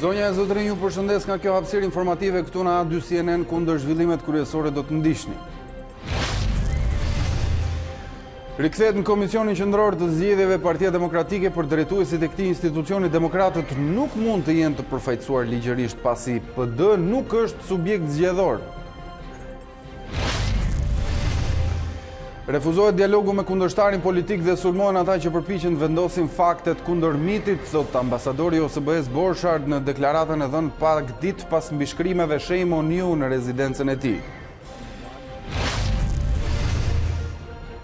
Zonja e zotërinj, ju përshëndes nga kjo hapësirë informative këtu në A2 CNN kundër zhvillimet kryesore do të ndiqni. Rikthehet në Komisionin Qendror të Zgjedhjeve Partia Demokratike për drejtuesit e këtij institucioni demokratët nuk mund të jenë të përfaqësuar ligjërisht pasi PD nuk është subjekt zgjedhor. Refuzohet dialogu me kundërshtarin politik dhe sulmohen ata që përpiqen të vendosin faktet kundër mitit, thot ambasadori i OSBE-s Borchardt në deklaratën e dhënë pak ditë pas mbishkrimeve Shame on You në rezidencën e tij.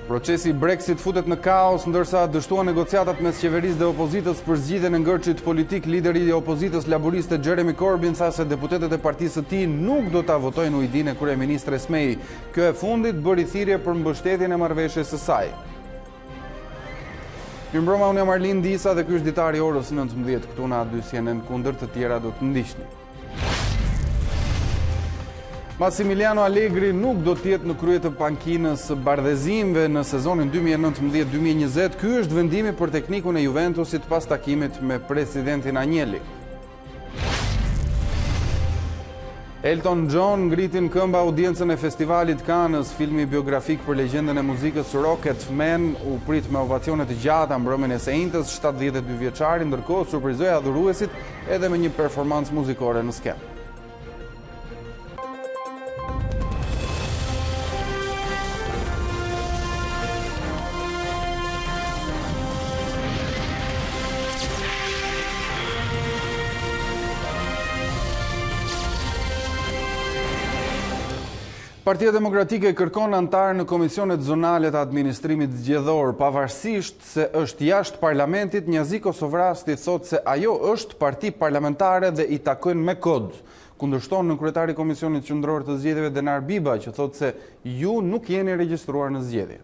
Procesi Brexit futet në kaos, ndërsa dështuan negociatat mes qeverisë dhe opozitës për zgjidhjen e ngërçit politik. Lideri i opozitës laboriste Jeremy Corbyn tha se deputetët e partisë së tij nuk do ta votojnë ujdinë e kryeministres May. Kjo e fundit bëri thirrje për mbështetjen e marrëveshjes së saj. Mirëmbrëma, unë jam Arlin Disa dhe ky është Ditari orës 19 këtu në A2 CNN, kundër të tjera do të ndiqni. Massimiliano Allegri nuk do të jetë në krye të pankinës bardhëzimeve në sezonin 2019-2020. Ky është vendimi për teknikun e Juventusit pas takimit me presidentin Agnelli. Elton John ngriti në këmbë audiencën e festivalit Cannes. Filmi biografik për legjendën e muzikës Rocket Man u prit me ovacione të gjata mbrëmjen e së njëjtës 72 vjeçari, ndërkohë surprizoi adhuruesit edhe me një performancë muzikore në skenë. Partia Demokratike kërkon antar në komisionet zonale të administrimit zgjedhor, pavarësisht se është jashtë parlamentit. Njazi Kosovrasti thotë se ajo është parti parlamentare dhe i takojnë me kod. Kundërshton në kryetari i Komisionit Qendror të Zgjedhjeve Denar Biba, që thotë se ju nuk jeni regjistruar në zgjedhje.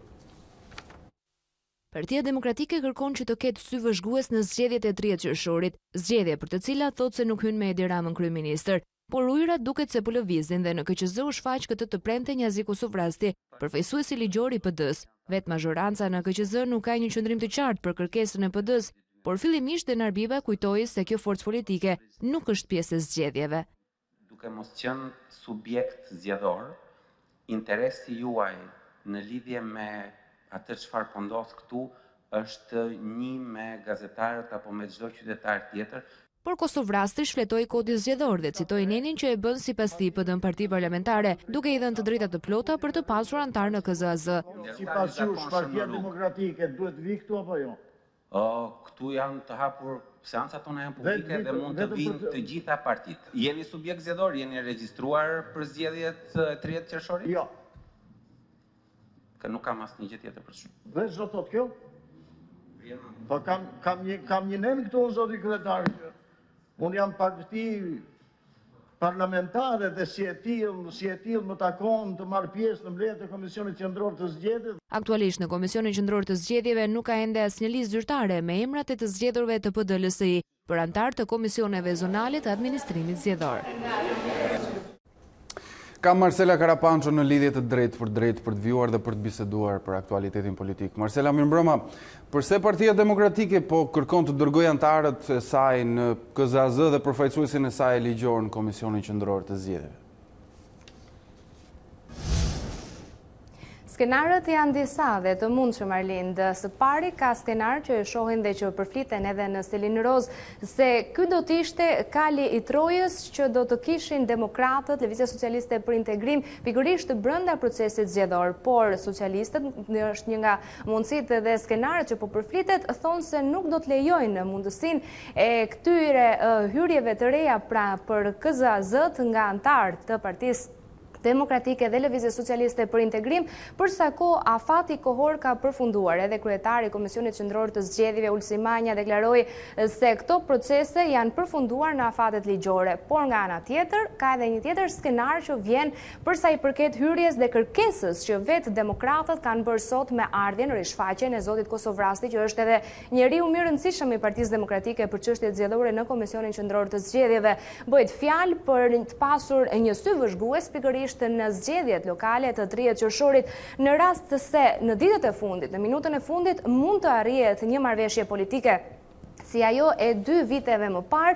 Partia Demokratike kërkon që të ketë sy vëzhgues në zgjedhjet e 30 qershorit, zgjedhje për të cilat thotë se nuk hyn me Edi Ramën kryeministër. Por ujërat duket se po lëvizin dhe në KQZ u shfaq këtë të premte Njazi Kosovrasti, përfaqësuesi ligjor i PD-s. Vetë mazhoranca në KQZ nuk ka një qëndrim të qartë për kërkesën e PD-s, por fillimisht Denar Biba kujtoi se kjo forcë politike nuk është pjesë e zgjedhjeve. Duke mos qenë subjekt zgjedhor, interesi juaj në lidhje me atë çfarë po ndodh këtu është një me gazetarët apo me çdo qytetar tjetër. Por Kosovrasti shfletoi kodin zgjedhor dhe citoi Nenin që e bën sipas tij PD-n parti parlamentare, duke i dhënë të drejta të plota për të pasur antar në KZAZ. Sipas jush, Partia Demokratike duhet vi këtu apo jo? Këtu janë të hapur seancat tona janë publike dhe mund të vinë të gjitha partitë. Jeni subjekt zgjedhor, jeni regjistruar për zgjedhjet 30 qershorit? Jo. Që nuk kam asnjë gjë tjetër për shkak. Dhe çdo thotë kjo? Po kam një nen këtu zoti kryetar. Unë jam parti parlamentare dhe si e till më takon të marr pjesë në mbledhjet e Komisionit Qendror të Zgjedhjeve. Aktualisht në Komisionin Qendror të Zgjedhjeve nuk ka ende asnjë listë zyrtare me emrat e të zgjedhurve të PD-LSI për antar të komisioneve zonale të administrimit zgjedhor. Kam Marcela Karapanço në lidhje të drejtë për të vjuar dhe për të biseduar për aktualitetin politik. Marcela, mirëmbrëma. Përse Partia Demokratike po kërkon të dërgojë antarët e saj në KZAZ dhe përfaqësuesin e saj ligjor në Komisionin Qendror të Zgjedhjeve? Skenarët janë disa dhe të mundshëm, Arlind. Së pari ka skenar që shohin dhe që përfliten edhe në Selin Roz, se ky do të ishte kali i Trojës që do të kishin demokratët, Lëvizja Socialiste për Integrim, pikërisht brenda procesit zgjedhor. Por socialistët, është një nga mundësitë dhe skenarët që po përflitet, thonë se nuk do të lejojnë mundësinë e këtyre hyrjeve të reja pra për KZAZ nga antar të Partisë Demokratike dhe Lëvizje Socialiste për Integrim, për sa kohë afati kohor ka përfunduar. Edhe kryetari i Komisionit Qendror të Zgjedhjeve Ulsi Manja deklaroi se këto procese janë përfunduar në afatet ligjore. Por nga ana tjetër, ka edhe një tjetër skenar që vjen për sa i përket hyrjes dhe kërkesës që vetë demokratët kanë bërë sot me ardhjen rishfaqjen e zotit Kosovrasti, që është edhe njeriu më i rëndësishëm i Partisë Demokratike për çështjet zgjedhore në Komisionin Qendror të Zgjedhjeve. Bëhet fjalë për të pasur një sy vëzhgues pikërisht në zgjedhjet lokale të 30 qershorit, në rast se në ditët e fundit, në minutën e fundit, mund të arrihet një marrëveshje politike si ajo e 2 viteve më parë,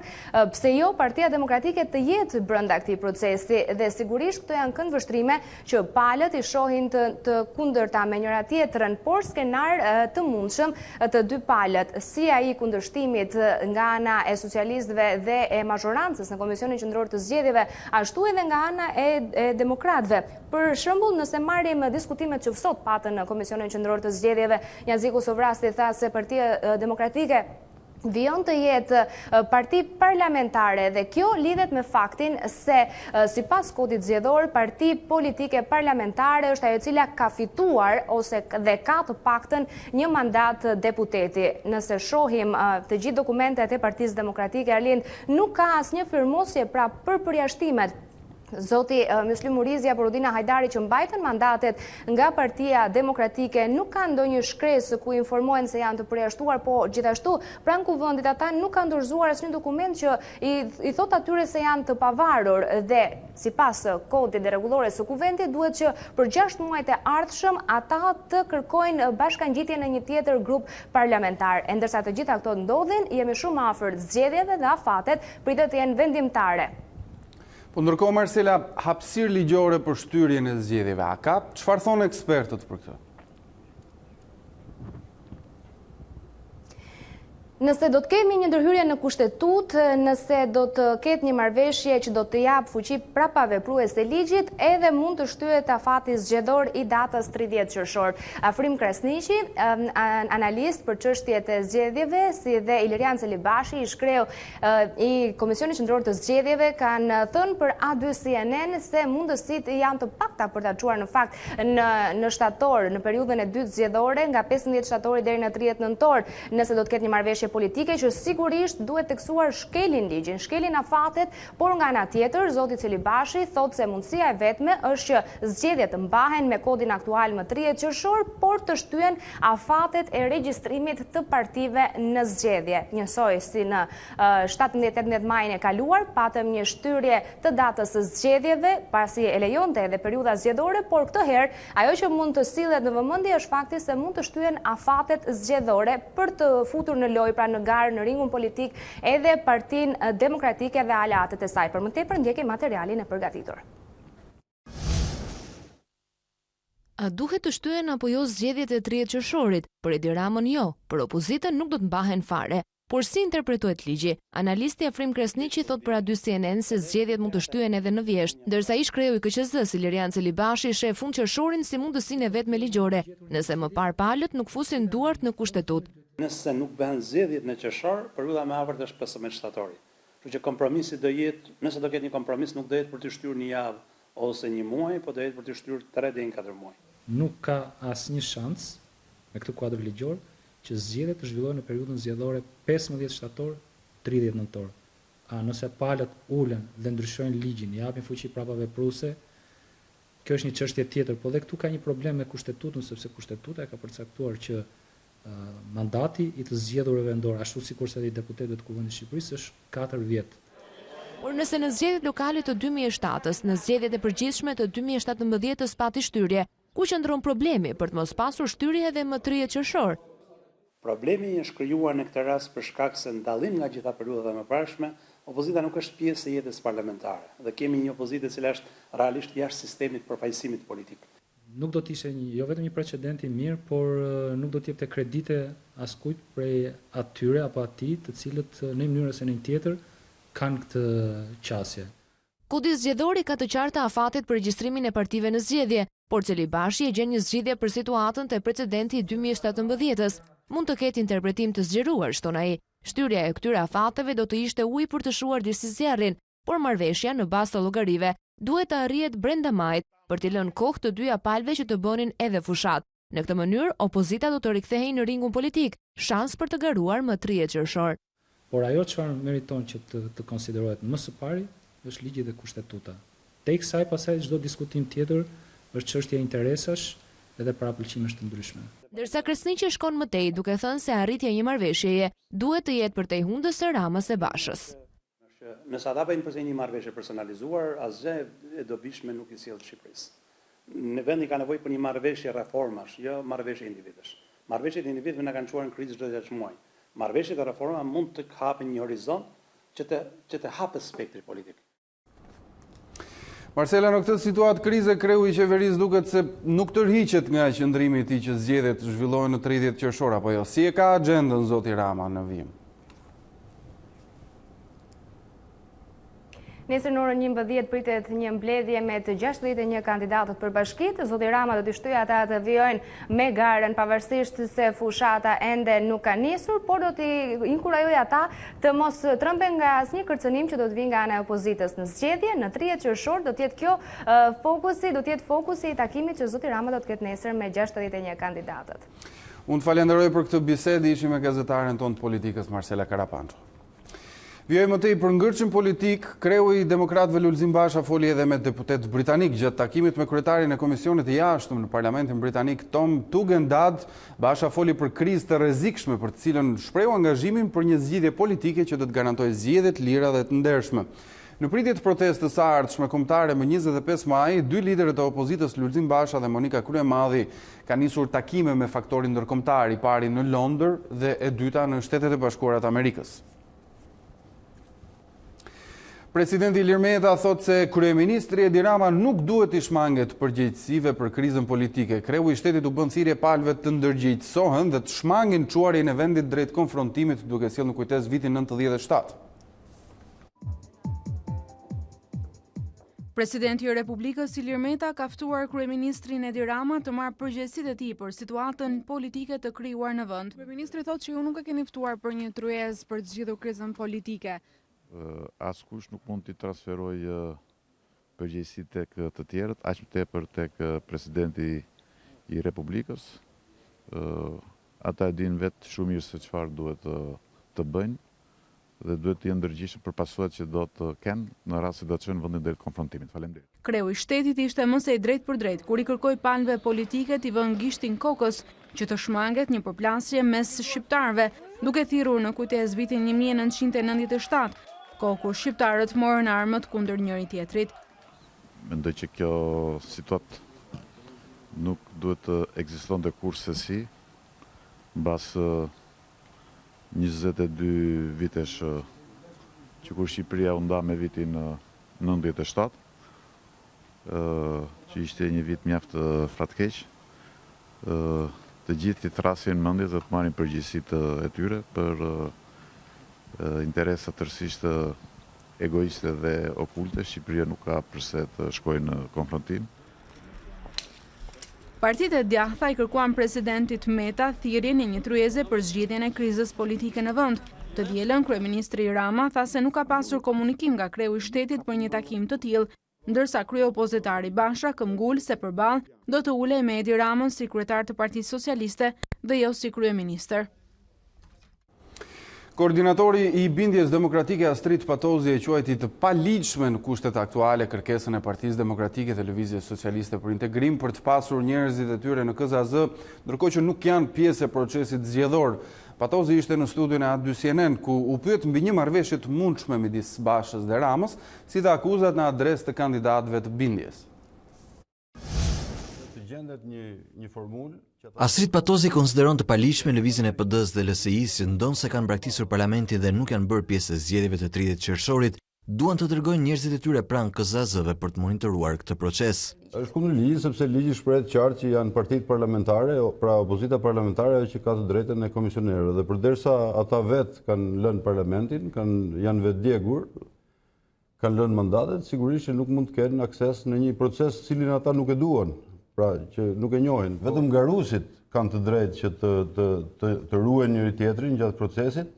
pse jo Partia Demokratike të jetë brenda këtij procesi dhe sigurisht këto janë këndvështrime që palët i shohin të kundërta me njëra tjetrën, por skenar të mundshëm të dy palët, si ai kundërshtimit nga ana e socialistëve dhe e mazhorancës në Komisionin Qendror të Zgjedhjeve, ashtu edhe nga ana e demokratëve. Për shembull, nëse marrim diskutimet që sot patën në Komisionin Qendror të Zgjedhjeve, Njaziku Sovrasti tha se Partia Demokratike vijon të jetë parti parlamentare dhe kjo lidhet me faktin se sipas kodit zgjedhor, parti politike parlamentare është ajo cila ka fituar ose dhe ka të paktën një mandat deputeti. Nëse shohim të gjithë dokumentet e Partisë Demokratike, Arlind, nuk ka asnjë firmosje pra për përjashtimet. Zoti Myslim Murizja, Porodina Hajdari që mbajtën mandatet nga Partia Demokratike nuk kanë ndonjë shkresë ku informojnë se janë të përjashtuar, po gjithashtu pranë kuvendit ata nuk kanë dorëzuar asnjë dokument që i thot atyre se janë të pavarur dhe sipas kodit dhe rregullores së kuvendit duhet që për 6 muajt e ardhshëm ata të kërkojnë bashkangjitje në një tjetër grup parlamentar. E ndërsa të gjitha këto ndodhin, jemi shumë afër zgjedhjeve dhe afatet pritet të jenë vendimtare. Po ndërkohë, Marcela, hapësirë ligjore për shtyrjen e zgjedhjeve, a ka? Çfarë thonë ekspertët për këtë? Nëse do të kemi një ndërhyrje në kushtetut, nëse do të ketë një marrëveshje që do të jap fuqi prapaveprues të ligjit, edhe mund të shtyhet afati zgjedhor i datës 30 qershor. Afrim Krasniqi, analist për çështjet e zgjedhjeve, si dhe Ilirian Celibashi, i shkreu i Komisionit Qendror të Zgjedhjeve, kanë thënë për A2 CNN se mundësitë janë të pakta për ta çuar në fakt në shtator, në periudhën e dytë zgjedhore, nga 15 shtatori deri në 30 nëntor, nëse do të ketë një marrëveshje politike që sigurisht duhet teksuar shkelin ligjin, shkelin afatet, por nga ana tjetër, zoti Celibashi thotë se mundësia e vetme është që zgjedhjet të mbahen me kodin aktual më 30 qershor, por të shtyhen afatet e regjistrimit të partive në zgjedhje. Njësoj si në 17-18 majin e kaluar, patëm një shtyrje të datës së zgjedhjeve, pasi e lejonte edhe periudha zgjedhore, por këtë herë ajo që mund të sillet në vëmendje është fakti se mund të shtyhen afatet zgjedhore për të futur në lojë, pra në garë, në ringun politik, edhe Partinë Demokratike dhe aleatët e saj. Për më tepër ndjekim materialin e përgatitur. A duhet të shtyhen apo jo zgjedhjet e 30 qershorit? Për Edi Ramën jo, për opozitën nuk do të mbahen fare. Por si interpretohet ligji? Analisti Afrim Krasniqi thot për A2 CNN se zgjedhjet mund të shtyhen edhe në vjesht, ndërsa ish kreu i KQZ-s Ilirian Celibashi sheh fund qershorin si mundësinë e vetme ligjore, nëse më parë palët nuk fusin duart në kushtetut. Nëse nuk bëhen zgjedhjet në qershor, periudha më afërt është 15 shtatori. Kështu që kompromisi do jetë, nëse do ketë një kompromis, nuk do jetë për të shtyrë një javë ose një muaj, po do jetë për të shtyrë 3 deri në 4 muaj. Nuk ka asnjë shans me këtë kuadër ligjor që zgjedhjet të zhvillohen në periudhën zgjedhore 15 shtator, 30 nëntor. Nëse palët ulen dhe ndryshojnë ligjin, japin fuqi prapavepruese, kjo është një çështje tjetër, po dhe këtu ka një problem me kushtetutën, sepse kushtetuta e ka përcaktuar që mandati i të zgjedhurëve vendor, ashtu sikurse i deputetëve të Kuvendit të Shqipërisë, është 4 vjet. Por nëse në zgjedhjet lokale të 2007-s, në zgjedhjet e përgjithshme të 2017-s pati shtyrje, ku qëndron problemi për të mos pasur shtyrje edhe më 30 qershor? Problemi është krijuar në këtë rast për shkak se ndallim nga gjitha periudhat e mëparshme, opozita nuk është pjesë e jetës parlamentare dhe kemi një opozitë e cila është realisht jashtë sistemit përfaqësimit politik. Nuk do të ishte jo vetëm një precedent i mirë, por nuk do të jepte kredite askujt prej atyre apo atij të cilët në një mënyrë ose në një tjetër kanë këtë qasje. Kodi zgjedhori ka të qarta afatet për regjistrimin e partive në zgjedhje, por Celibashi e gjen një zgjidhje për situatën të precedenti i 2017-s. Mund të ketë interpretim të zgjeruar, shton ai. Shtyrja e këtyre afateve do të ishte ujë për të shuar disi zjarrin, por marrëveshja në bazë të llogarive duhet të arrihet brenda majit për të lënë kohë të dyja palëve që të bënin edhe fushat. Në këtë mënyrë, opozita do të rikthehej në ringun politik, shans për të garuar më 30 qershor. Por ajo çfarë meriton që të konsiderohet më së pari është ligji dhe kushtetuta. Tek kësaj pasaj çdo diskutim tjetër është çështje e interesash edhe parapëlqimesh të ndryshme. Ndërsa Krasniqi shkon më tej duke thënë se arritja e një marrëveshjeje duhet të jetë për te hundës së Ramës e Bashës. Nëse ata bëjnë përse një marrëveshje personalizuar, asgjë e dobishme nuk i sjell Shqipërisë. Në vendi ka nevojë për një marrëveshje reformash, jo marrëveshje individësh. Marrëveshjet e individëve na kanë çuar në krizë çdo 6 muaj. marrëveshjet e reforma mund të hapin një horizont që të hapë spektri politik. Marcela, në këtë situatë krize, kreu i qeverisë duket se nuk tërhiqet nga qëndrimi i tij që zgjedhjet zhvillohen në 30 qershor apo jo. Si e ka agjendën zoti Rama në vijim? Nesër në orën 11 pritet një mbledhje me të 61 kandidatët për bashkit. Zoti Rama do t'i shtyjë ata të vijojnë me garën, pavarësisht se fushata ende nuk ka nisur, por do t'i inkurajojë ata të mos tremben nga asnjë kërcënim që do të vijë nga ana e opozitës në zgjedhje. Në 30 qershor do të jetë kjo fokusi i takimit që zoti Rama do të ketë nesër me 61 kandidatët. Unë të falenderoj për këtë bisedë, ishim me gazetaren tonë të politikës Marcela Karapanço. Vjoj më tej për ngërçim politik, kreu i demokratëve Lulzim Basha foli edhe me deputet britanik gjatë takimit me kryetarin e komisionit të jashtëm në Parlamentin britanik Tom Tugendhat. Basha foli për krizë të rrezikshme për të cilën shprehu angazhimin për një zgjidhje politike që do të garantojë zgjedhje të lira dhe të ndershme. Në pritje të protestës së ardhshme kombëtare më 25 maj, dy liderët e opozitës Lulzim Basha dhe Monika Kryemadhi kanë nisur takime me faktorin ndërkombëtar, i pari në Londër dhe e dyta në Shtetet e Bashkuara të Amerikës. Presidenti Ilir Meta thot se kryeministri Edi Rama nuk duhet i shmanget përgjegjësive për krizën politike. Kreu i shtetit u bën thirrje palëve të ndërgjegjësohen dhe të shmangin çuarjen e vendit drejt konfrontimit, duke sjellë në kujtesë vitin 97. Presidenti i Republikës Ilir Meta ka ftuar kryeministrin Edi Rama të marrë përgjegjësitë e tij për situatën politike të krijuar në vend. Kryeministri thotë që ju nuk e keni ftuar për një tryezë për të zgjidhur krizën politike. Askush nuk mund t'i transferoj përgjegjësitë tek të tjerët, aq më tepër tek presidenti i Republikës. Ata e dinë vetë shumë mirë se çfarë duhet të bëjnë dhe duhet të jenë ndërgjegjshëm për pasojat që do të kenë në rast se do të çojnë vendin drejt konfrontimit. Faleminderit. Kreu i shtetit ishte mëse i drejt për drejt kur i kërkoi palëve politike t'i vënë gishtin kokës që të shmanget një përplasje mes shqiptarëve, duke thirrur në kujtesë vitin 1997. Kur shqiptarët morën armët kundër njëri tjetrit. Mendoj që kjo situatë nuk duhet të ekzistonte kurrësi, mbas 22 vitesh që kur Shqipëria u nda me vitin 97, që ishte një vit mjaft fatkeq, të gjithë të thrasin mendje dhe të marrin përgjegjësitë e tyre për interesa tërësisht egoiste dhe okulte. Shqipëria nuk ka përse të shkojë në konfrontim. Partitë e djathta i kërkuan presidentit Meta thirrjen e një tryeze për zgjidhjen e krizës politike në vend. Të dielën kryeministri Rama tha se nuk ka pasur komunikim nga kreu i shtetit për një takim të tillë, ndërsa kryeopozitari Basha këmbgul se përballë do të ulej me Edi Ramën si kryetar të Partisë Socialiste dhe jo si kryeministër. Koordinatori i bindjes demokratike Astrid Patozi e quajti të paligjshme në kushtet aktuale kërkesën e Partisë Demokratike dhe Lëvizjes Socialiste për integrim për të pasur njerëzit e tyre në KZAZ, ndërkohë që nuk janë pjesë e procesit zgjedhor. Patozi ishte në studion e A2 CNN, ku u pyet mbi një marrëveshje të mundshme midis Bashës dhe Ramës, si dhe akuzat në adresë të kandidatëve të bindjes. Astrid Patozi konsideron të paligjshme lëvizjen e PD-s dhe LSI-s që ndonë kanë braktisur parlamentin dhe nuk janë bërë pjesë e zgjedhjeve të 30 qershorit, duan të dërgojnë njerëzit e tyre pranë KZAZ-ve për të monitoruar këtë proces. Është kundër ligjit sepse ligji shpreh qartë që janë partitë parlamentare, pra opozita parlamentare që ka të drejtën e komisionerëve dhe përderisa ata vetë kanë lënë parlamentin, janë vetë djegur, kanë lënë mandatet, sigurisht që nuk mund të kenë akses në një proces cilin ata nuk e duan. Pra që nuk e njohin. Vetëm garuesit kanë të drejtë që të ruajnë njëri tjetrin gjatë procesit.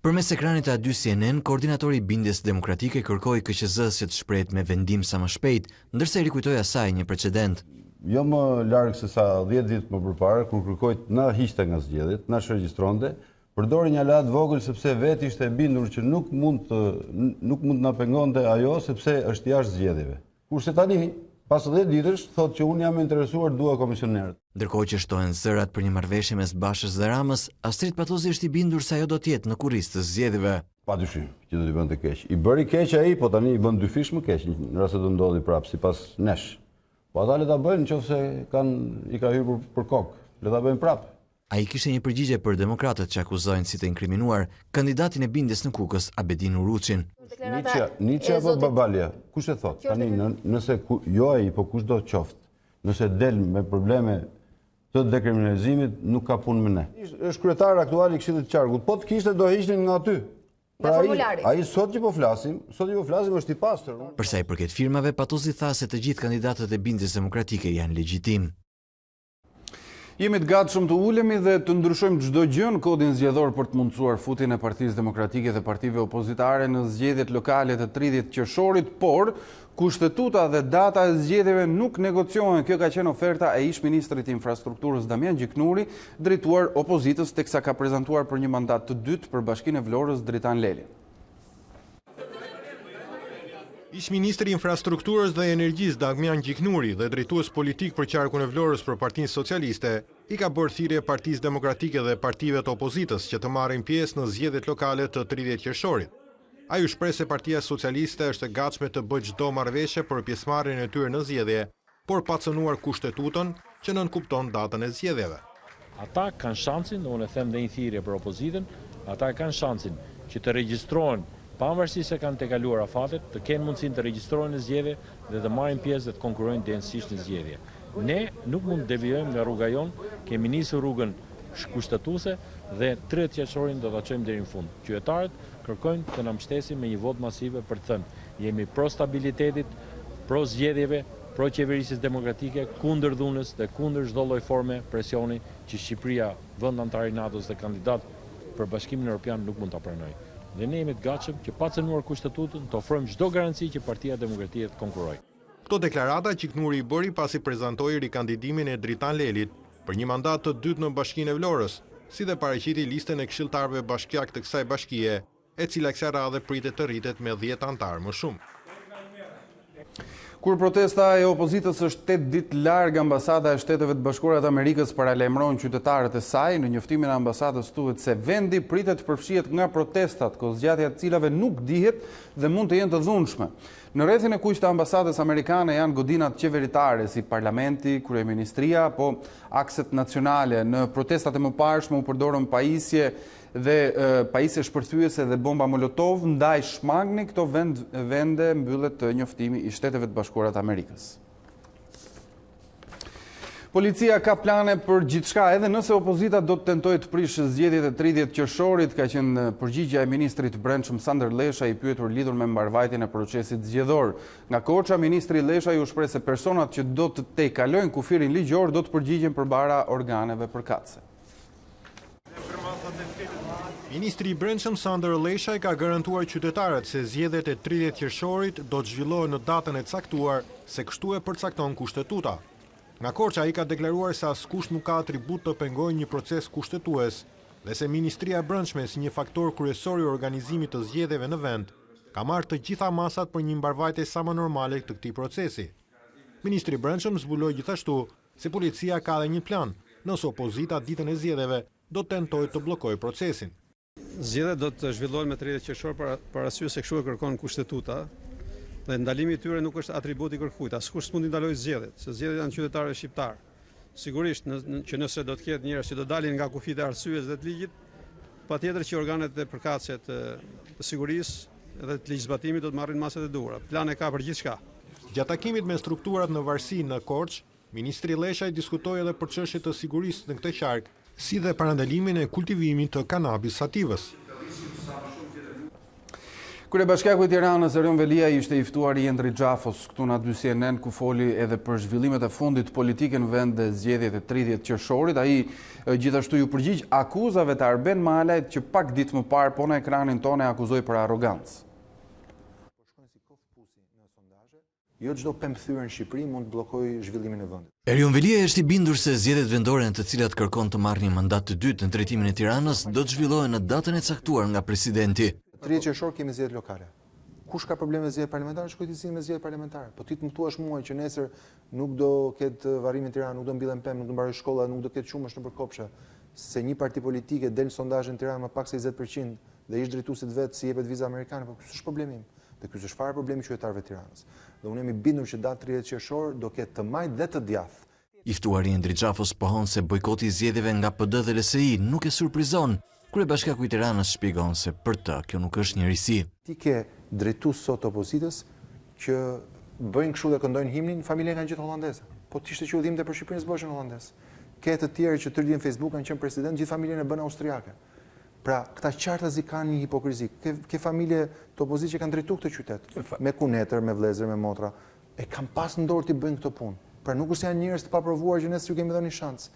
Përmes ekranit të A2 CNN, koordinatori i bindjes demokratike kërkoi KQZ-s që të shprehet me vendim sa më shpejt, ndërsa i rikujtoi asaj një precedent. Jo më larg se sa 10 ditë më përpara, kur kërkoi të na hiqte nga zgjedhjet, na shregjistronte, përdori një aleat vogël sepse vetë ishte e bindur që nuk mund na pengonte ajo sepse është jashtë zgjedhjeve. Kurse tani pas 10 ditësh, thotë që unë jam interesuar, dua komisionerët. Ndërkohë që shtohen zërat për një marrëveshje mes Bashës dhe Ramës, Astrid Patozi është i bindur se ajo do të jetë në kurriz të zgjedhjeve. Padyshim që do t'i bënte keq. I bëri keq ai, po tani i bën dy fish më keq në rast se do ndodhi prapë sipas nesh. Po ata le ta bëjnë nëse i ka hyrë për kokë. Le ta bëjnë prapë. Ai kishte një përgjigje për demokratët që akuzojnë si të inkriminuar kandidatin e bindjes në Kukës Abedin Uruçin. Nietzsche apo Babalia? Kush e thot? Tani nëse jo ai, po kushdo qoftë, nëse del me probleme të dekriminalizimit, nuk ka punë me ne. Është kryetar aktual i Këshillit të Qarkut, po të kishte do hiqnin nga aty. Pra ai sot që po flasim është i pastër. Për sa i përket firmave, Patosi tha se të gjithë kandidatët e bindjes demokratike janë legjitim. Jemi të gatshëm të ulemi dhe të ndryshojmë çdo gjë në kodin zgjedhor për të mundësuar futjen e Partisë Demokratike dhe partive opozitare në zgjedhjet lokale të 30 qershorit, por kushtetuta dhe data e zgjedhjeve nuk negociohen. Kjo ka qenë oferta e ish-ministrit i infrastrukturës Damian Gjiknuri, drejtuar opozitës, teksa ka prezantuar për një mandat të dytë për Bashkinë e Vlorës Dritan Leli. Ish-ministri i infrastrukturës dhe energjisë Damian Gjiknuri dhe drejtues politik për qarkun e Vlorës për Partinë Socialiste i ka bërë thirrje Partisë Demokratike dhe partive të opozitës që të marrin pjesë në zgjedhjet lokale të 30 qershorit. Ai u shpreh se Partia Socialiste është e gatshme të bëjë çdo marrëveshje për pjesëmarrjen e tyre në zgjedhje, por pa cënuar kushtetutën që nënkupton datën e zgjedhjeve. Ata kanë shansin, unë e them dhe një thirrje për opozitën, ata kanë shansin që të regjistrohen pavarësisht se kanë tejkaluar afatet, të kenë mundësinë të regjistrohen në zgjedhje dhe të marrin pjesë dhe të konkurrojnë denësisht në zgjedhje. Ne nuk mund të devijojmë nga rruga jonë, kemi nisur rrugën kushtetuese dhe 30 qershorin do ta çojmë deri në fund. Qytetarët kërkojnë të na mbështesin me një votë masive për të thënë jemi pro stabilitetit, pro zgjedhjeve, pro qeverisjes demokratike, kundër dhunës dhe kundër çdo lloj forme presioni që Shqipëria, vend antar i NATO-s dhe kandidat për Bashkimin Evropian nuk mund ta pranojë. Dhe ne jemi të gatshëm që pa cënuar kushtetutën të ofrojmë çdo garanci që Partia Demokratike të konkurrojë. Këto deklarata Gjiknuri i bëri pasi prezantoi rikandidimin e Dritan Lelit për një mandat të dytë në Bashkinë e Vlorës, si dhe paraqiti listën e këshilltarëve bashkiak të kësaj bashkie, e cila kësaj radhe pritet të rritet me 10 antarë më shumë. Kur protesta e opozitës është 8 ditë larg, ambasada e Shteteve të Bashkuara të Amerikës paralajmëron qytetarët e saj. Në njoftimin e ambasadës thuhet se vendi pritet të përfshihet nga protestat, kozgjatja të cilave nuk dihet dhe mund të jenë të dhunshme. Në rrethin e kuq të ambasadës amerikane janë godinat qeveritare si parlamenti, kryeministria apo akset nacionale. Në protestat e mëparshme u përdorën pajisje dhe pajisje shpërthyese dhe bomba molotov ndaj Shmangni. Këto vende mbyllet njoftimi i Shteteve të Bashkuara të Amerikës. Policia ka plane për gjithçka, edhe nëse opozita do të tentojë të prishë zgjedhjet e 30 qershorit, ka qenë përgjigjja e ministrit brendshëm Sander Lesha i pyetur lidhur me mbarvajtjen e procesit zgjedhor. Nga Koça, ministri Lesha u shpreh se personat që do të tejkalojnë kufirin ligjor do të përgjigjen përpara organeve përkatëse. Ministri i brendshëm Sander Lesha ka garantuar qytetarët se zgjedhjet e 30 qershorit do të zhvillohen në datën e caktuar, se kështu e përcakton kushtetuta. Nga Korça ai ka deklaruar se askush nuk ka atribut të pengojë një proces kushtetues dhe se Ministria e Brendshme si një faktor kryesor i organizimit të zgjedhjeve në vend ka marrë të gjitha masat për një mbarvajtje sa më normale të këtij procesi. Ministri i Brendshëm zbuloi gjithashtu se policia ka edhe një plan nëse opozita ditën e zgjedhjeve do të tentojë të bllokojë procesin. Zgjedhjet do të zhvillohen me 30 qershor për arsye se kështu e kërkon kushtetuta. Dhe ndalimi i tyre nuk është atribut i kërkuar. Askush s'mund të ndalojë zgjedhjet, se zgjedhjet janë qytetarëve shqiptar. Sigurisht që nëse do të ketë njerëz që do dalin nga kufit e arsyes dhe të ligjit, patjetër që organet e përkatëse të sigurisë dhe të ligjzbatimit do të marrin masat e duhura. Plane ka për gjithçka. Gjatë takimit me strukturat në varësi në Korçë, ministri Lesha diskutoi edhe për çështje të sigurisë në këtë qark, si dhe parandalimin e kultivimit të kanabis sativës. Kryebashkiaku i Tiranës Erion Velia ishte i ftuar i Endri Xhafos këtu në dy CNN, ku foli edhe për zhvillimet e fundit politike në vend dhe zgjedhjet e 30 qershorit. Ai gjithashtu ju përgjigj akuzave të Arben Malajt që pak ditë më parë po në ekranin tonë akuzoi për arrogancë. Jo çdo pemthyer në Shqipëri mund të bllokojë zhvillimin e vendit. Erion Velia është i bindur se zgjedhjet vendore në të cilat kërkon të marrë një mandat të dytë në drejtimin e Tiranës do të zhvillohen në datën e caktuar nga presidenti. 30 qershor kemi zgjedhjet lokale. Kush ka probleme me zgjedhjet parlamentare, shkoj ti me zgjedhjet parlamentare. Po ti të më thuash mua që nesër nuk do ketë varrim në Tiranë, nuk do mbillen pemë, nuk do mbaroj shkolla, nuk do ketë qumësh nëpër kopsha, se një parti politike del në sondazhe në Tiranë më pak se 20% dhe ish drejtuesit vet si jepet viza amerikane, po ky është problemi im. Dhe ky është fare problemi i qytetarëve të Tiranës. Dhe unë jam i bindur që datë 30 qershor do ketë të majtë dhe të djathtë. I ftuari Endri Xhafos pohon se bojkoti i zgjedhjeve nga PD dhe LSI nuk e surprizon. Kryebashkiaku i Tiranës shpjegon se për të kjo nuk është njërisi. Ti ke drejtues sot opozitës që bëjnë kështu dhe këndojnë himnin, familja kanë gjithë holandeze. Po t'ishte që udhimte për Shqipërinë s'bëshën holandez. Ke të tjerë që tërë në Facebook kanë qenë president, gjithë familjen e bën austriake. Pra, këta qartazi kanë një hipokrizi. Ke familje të opozit që kanë drejtu këtë qytet, me kunetër, me vlezër, me motra. E kam pas në dorë t'i bëjnë këtë punë. Pra, nuk është janë njerëz të paprovuar që nesër ju kemi dhënë një shans.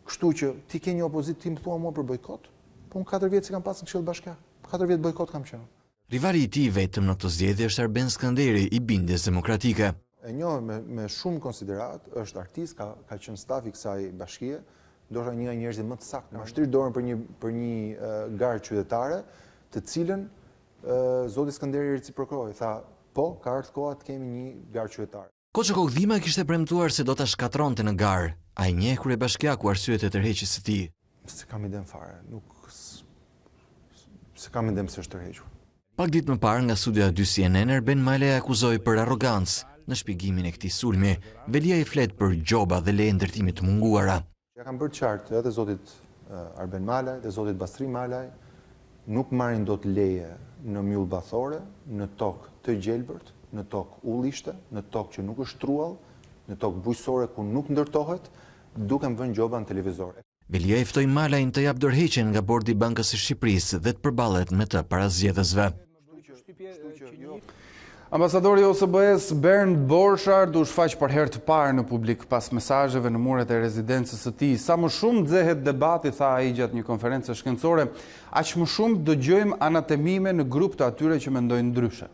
Kështu që ti ke një opozit ti më thua mua për bojkot, po në 4 vjetë si kam pas në Këshill Bashkiak. 4 vjetë bojkot kam qenë. Rivali i tij vetëm në këtë zgjedhje është Arben Skanderi i Bindjes Demokratike. E njohë me shumë konsiderat, është artist, ka qenë staf i kësaj bashkie, ndoshta një nga njerëzit më të saktë. Ma shtrirë dorën për një garë qytetare, të cilën zoti Skanderi reciprokoi, tha, po, ka ardhur koha të kemi një garë qytetare. Koço Dhima kishte premtuar se do ta shkatronte në garë. Ai njeh kryebashkiaku arsyet e tërheqjes së tij. Se kam idem fare, se kam idem se është tërhequr. Pak ditë më parë nga studia 2 CNN, Arben Malaj akuzoi për arrogancë. Në shpjegimin e këtij sulmi, Velia i flet për gjoba dhe leje ndërtimit të munguara. Ja kam bërë qartë edhe zotit Arben Malaj dhe zotit Bastri Malaj, nuk marrin dot leje në mjull bathore, në tokë të gjelbërt, në tokë ullishte, në tokë që nuk është truall, në tokë bujësore ku nuk ndërtohet, duke më vënë gjoba në televizor. Velia i ftoi Malajin të jap dorëheqjen nga bordi i Bankës së Shqipërisë dhe të përballet me të para zgjedhësve. Ambasadori i OSBE-s Bernd Borchardt u shfaq për herë të parë në publik pas mesazheve në muret e rezidencës së tij. Sa më shumë nxehet debati, tha ai gjatë një konferencë shkencore, aq më shumë dëgjojmë anatemime në grup të atyre që mendojnë ndryshe.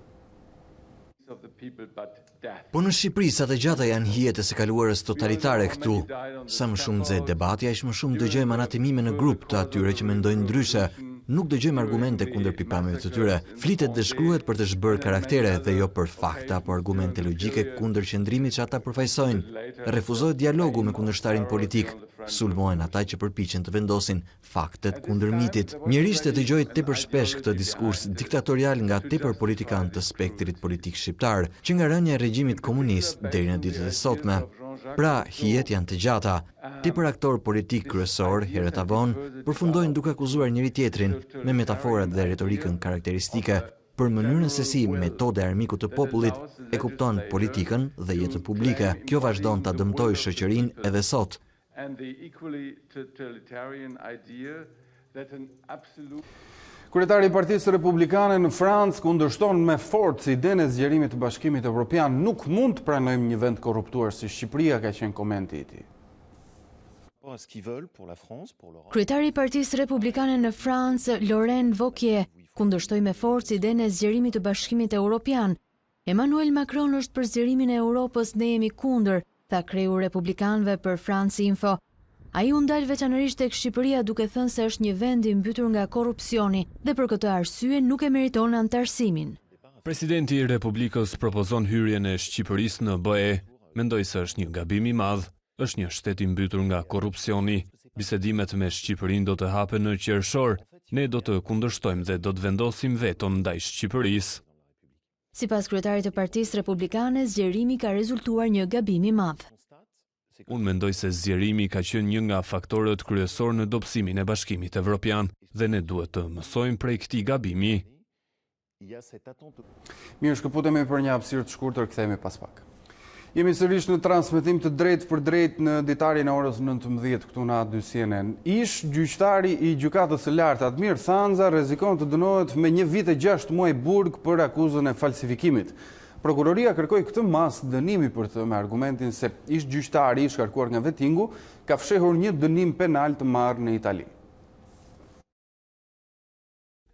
Po në Shqipëri sa të gjata janë hijet e së kaluarës totalitare këtu. Sa më shumë nxehet debati, aq më shumë dëgjojmë anatemime në grup të atyre që mendojnë ndryshe. Nuk dëgjojmë argumente kundër pikpamjeve të tyre. Flitet dhe shkruhet për të zhbërë karaktere dhe jo për fakta apo argumente logjike kundër qëndrimit që ata përfaqësojnë. Refuzohet dialogu me kundërshtarin politik. Sulmohen ata që përpiqen të vendosin faktet kundër mitit. Mjerisht e dëgjoj tepër shpesh këtë diskurs diktatorial nga tepër politikanë të spektrit politik shqiptar, që nga rënja e regjimit komunist deri në ditët e sotme. Pra, hijet janë të gjata. Tepër aktor politik kryesor, herët avon, përfundojnë duke akuzuar njëri tjetrin me metaforat dhe retorikën karakteristike për mënyrën se si metode e armikut të popullit e kupton politikën dhe jetën publike. Kjo vazhdon ta dëmtojë shoqërinë edhe sot. Kryetari i Partisë Republikane në Francë kundërshton me forcë idenë e zgjerimit të Bashkimit Evropian. Nuk mund të pranojmë një vend korruptuar si Shqipëria, ka qenë komenti i tij. Kryetari i Partisë Republikane në Francë, Laurent Wauquiez, kundërshtoi me forcë idenë e zgjerimit të Bashkimit Evropian. Emmanuel Macron është për zgjerimin e Europës, ne jemi kundër, tha kreu republikanëve për France Info. Ai u ndal veçanërisht tek Shqipëria duke thënë se është një vend i mbytur nga korrupsioni dhe për këtë arsye nuk e meriton anëtarësimin. Presidenti i Republikës propozon hyrjen e Shqipërisë në BE. Mendoj se është një gabim i madh. Është një shtet i mbytur nga korrupsioni. Bisedimet me Shqipërinë do të hapen në qershor. Ne do të kundërshtojmë dhe do të vendosim veton ndaj Shqipërisë. Sipas kryetarit të Partisë Republikane, zgjerimi ka rezultuar një gabim i madh. Unë mendoj se zgjerimi ka qenë një nga faktorët kryesor në dobësimin e Bashkimit Evropian dhe ne duhet të mësojmë prej këtij gabimi. Mirë, shkëputemi për një hapësirë të shkurtër, kthehemi pas pak. Jemi sërish në transmetim të drejtë për drejtë në Ditari në orës 19 këtu në A2 CNN. Ish gjyqtari i gjykatës së lartë Admir Thanza rrezikon të dënohet me 1 vit e 6 muaj burg për akuzën e falsifikimit. Prokuroria kërkoi këtë mas dënimi për të me argumentin se ish gjyqtari i shkarkuar nga vettingu ka fshehur një dënim penal të marrë në Itali.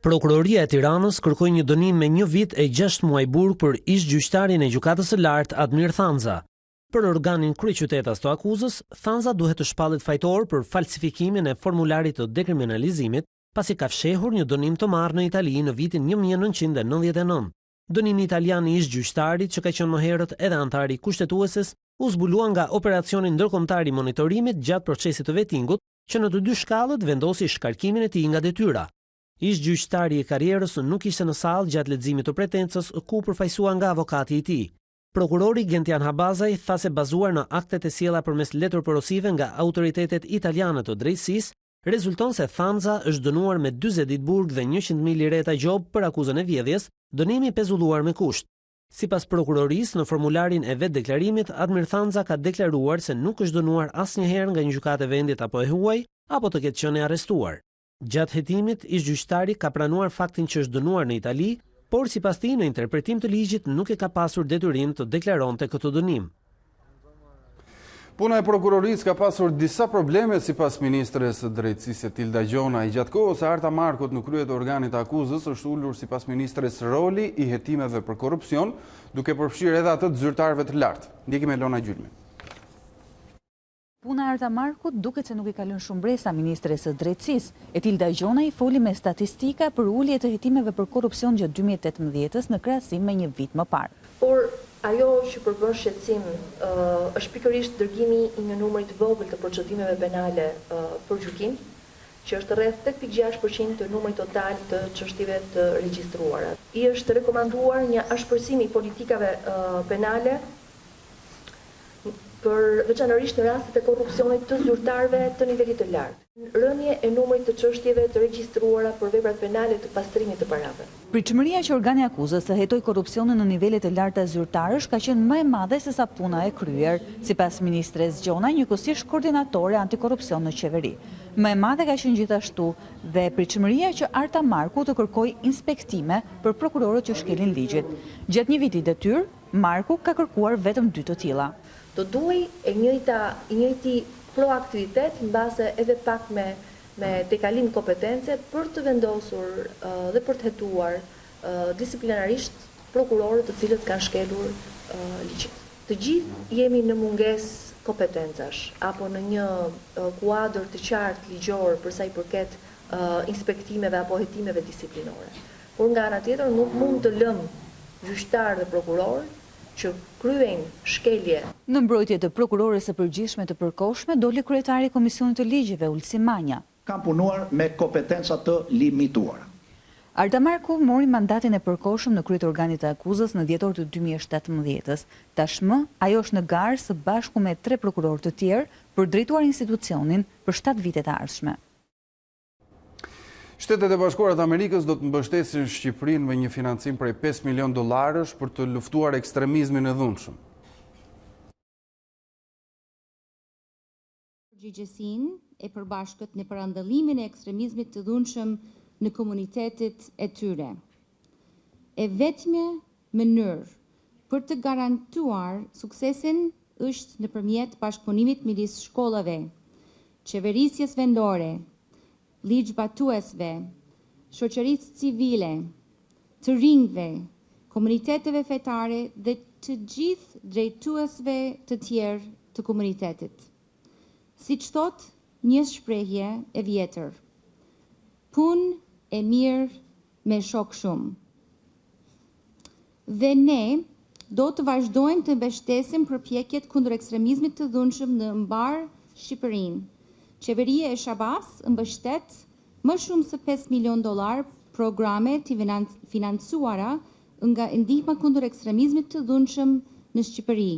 Prokuroria e Tiranës kërkoi një dënim me 1 vit e 6 muaj burg për ish gjyqtarin e gjykatës së lartë Admir Thanza. Për organin kryeqytetas të akuzës, Thanza duhet të shpallet fajtor për falsifikimin e formularit të dekriminalizimit, pasi ka fshehur një dënim të marrë në Itali në vitin 1999. Dënimi italian i ish gjyqtarit, që ka qenë më herët edhe antar i kushtetueses, u zbulua nga operacioni ndërkombëtar i monitorimit gjatë procesit të vettingut, që në të dy shkallët vendosi shkarkimin e tij nga detyra. Ish gjyqtari i karrierës nuk ishte në sallë gjatë leximit të pretencës, ku përfaqësua nga avokati i tij. Prokurori Gentian Habazaj tha se bazuar në aktet e sjella përmes letërporosive nga autoritetet italiane të drejtësisë, rezulton se Thanza është dënuar me 40 ditë burg dhe 100.000 lireta gjob për akuzën e vjedhjes, dënimi pezulluar me kusht. Sipas prokurorisë, në formularin e vet deklarimit, Admir Thanza ka deklaruar se nuk është dënuar asnjëherë nga një gjykatë e vendit apo e huaj, apo të ketë qenë arrestuar. Gjatë hetimit, ish-gjyqtari ka pranuar faktin që është dënuar në Itali, por sipas tij në interpretim të ligjit nuk e ka pasur detyrim të deklaronte këtë dënim. Puna e prokurorisë ka pasur disa probleme sipas ministres së drejtësisë Tilda Gjona. I gjatë kohës së Arta Markut në krye të organit të akuzës është ulur sipas ministres roli i hetimeve për korrupsion, duke përfshirë edhe atë të zyrtarëve të lartë. Ndjekim Elona Gjylmi. Puna e Arta Markut duket se nuk i ka lënë shumë bresa ministres së drejtësisë. Tilda Gjona i foli me statistika për ulje të hetimeve për korrupsion gjatë 2018-s në krahasim me një vit më parë. Por ajo që përbën shqetësim është pikërisht dërgimi i një numri të vogël të procedimeve penale për gjykim, që është rreth 8.6% të numrit total të çështjeve të regjistruara. I është rekomanduar një ashpërsim i politikave penale për veçanërisht në rastet e korrupsionit të zyrtarëve të nivelit të lartë. Rënje e numrit të çështjeve të regjistruara për veprat penale të pastrimit të parave. Pritshmëria që organi akuzës të hetoj korrupsionin në nivelet e larta zyrtarësh ka qenë më e madhe se sa puna e kryer, sipas ministres Gjona, njëkohësisht koordinatore antikorrupsion në qeveri. Më e madhe ka qenë gjithashtu dhe pritshmëria që Arta Marku të kërkojë inspektime për prokurorët që shkelin ligjit. Gjatë një viti detyrë, Marku ka kërkuar vetëm 2 të tilla. Do duhej e njëjti proaktivitet mbase edhe pak me tejkalim kompetence për të vendosur dhe për të hetuar disiplinarisht prokurorët të cilët kanë shkelur ligjin. Të gjithë jemi në mungesë kompetencash apo në një kuadër të qartë ligjor për sa i përket inspektimeve apo hetimeve disiplinore. Por nga ana tjetër nuk mund të lëmë gjyqtar dhe prokuror që kryejnë shkelje. Në mbrojtje të prokurores së përgjithshme të përkohshme, doli kryetari i Komisionit të Ligjeve, Ulsi Manja. Kam punuar me kompetenca të limituara. Arta Marku mori mandatin e përkohshëm në krye të organit të akuzës në dhjetor të 2017-s. Tashmë, ajo është në garë së bashku me 3 prokurorë të tjerë për drejtuar institucionin për 7 vitet e ardhshme. Shtetet e Bashkuara të Amerikës do të mbështesin Shqipërinë me një financim prej $5 milion për të luftuar ekstremizmin e dhunshëm. Përgjegjësinë e përbashkët në parandalimin e ekstremizmit të dhunshëm në komunitetet e tyre. E vetmja mënyrë për të garantuar suksesin është nëpërmjet bashkëpunimit midis shkollave, qeverisjes vendore, ligjbatuesve, shoqërisë civile, të rinjve, komuniteteve fetare dhe të gjithë drejtuesve të tjerë të komunitetit. Siç thot një shprehje e vjetër, punë e mirë me shok shumë. Dhe ne do të vazhdojmë të mbështesim përpjekjet kundër ekstremizmit të dhunshëm në mbar Shqipërinë. Qeveria e Shabas mbështet më shumë se $5 milion programe të financuara nga ndihma kundër ekstremizmit të dhunshëm në Shqipëri.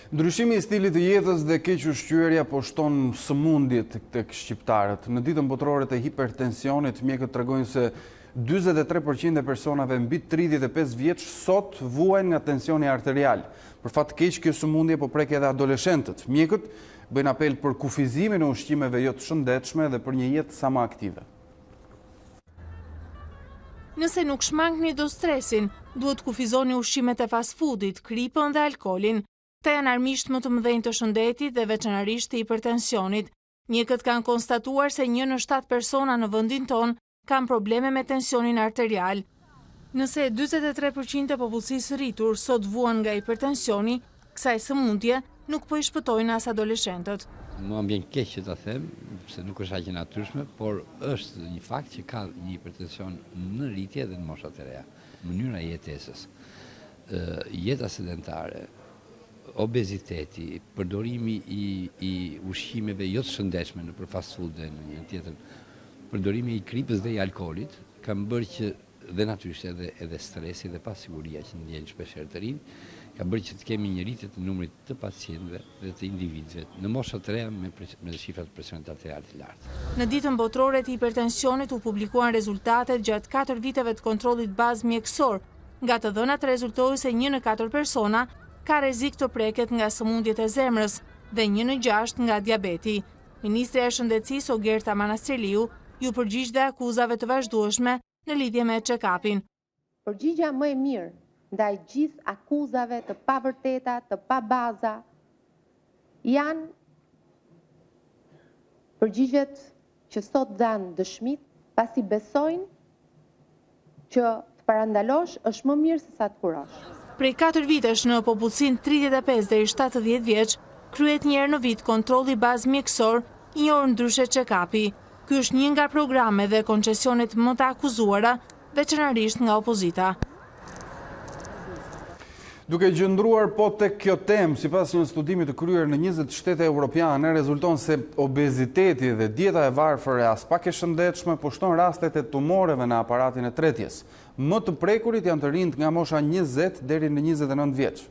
Ndryshimi i stilit të jetës dhe keq ushqyerja po shton sëmundjet tek shqiptarët. Në ditën botërore të hipertensionit, mjekët tregojnë se 43% e personave mbi 35 vjeç sot vuajnë nga tensioni arterial. Për fat keq, kjo sëmundje po prek edhe adoleshentët. Mjekët bëjnë apel për kufizimin e ushqimeve jo të shëndetshme dhe për një jetë sa më aktive. Nëse nuk shmangni do stresin, duhet kufizoni ushqimet e fast foodit, kripën dhe alkolin. Këta janë armisht më të mëdhenj të shëndetit dhe veçanërisht të hipertensionit. Mjekët kanë konstatuar se 1 në 7 persona në vendin ton kanë probleme me tensionin arterial. Nëse 43% e popullsisë rritur sot vuan nga hipertensioni, kësaj sëmundje nuk po i shpëtojnë as adoleshentët. Mua mbjen keq që ta them, se nuk është aq e natyrshme, por është një fakt që ka një hipertension në rritje dhe në moshat e reja. Mënyra e jetesës, jeta sedentare, obeziteti, përdorimi i ushqimeve jo të shëndetshme në fast food dhe në një tjetër, përdorimi i kripës dhe i alkoolit, kanë bërë që dhe natyrisht edhe stresi dhe pasiguria që ndjen shpeshherë të rinj, ka bërë që të kemi një rritje të numrit të pacientëve dhe të individëve në mosha të reja me shifra të presionit arterial të lartë. Në ditën botërore të hipertensionit u publikuan rezultatet gjatë 4 viteve të kontrollit bazë mjekësor. Nga të dhënat rezultoi se 1 në 4 persona ka rrezik të preket nga sëmundjet e zemrës dhe 1 në 6 nga diabeti. Ministrja e Shëndetësisë Ogerta Manastirliu ju përgjigj dhe akuzave të vazhdueshme në lidhje me check-upin. Përgjigja më e mirë ndaj gjithë akuzave të pavërteta, të pa baza, janë përgjigjet që sot dhanë dëshmit, pasi besojnë që të parandalosh është më mirë se sa të kurosh. Prej 4 vitesh në popullsinë 35 deri 70 vjeç, kryhet një herë në vit kontrolli bazë mjekësor, një orë ndryshe check-upi. Ky është një nga programet dhe koncesionet më të akuzuara, veçanërisht nga opozita. Duke gjëndruar po tek kjo temë, sipas një studimi të kryer në 20 shtete evropiane, rezulton se obeziteti dhe dieta e varfër e as pak e shëndetshme pushton rastet e tumoreve në aparatin e tretjes. Më të prekurit janë të rinjt nga mosha 20 deri në 29 vjeç.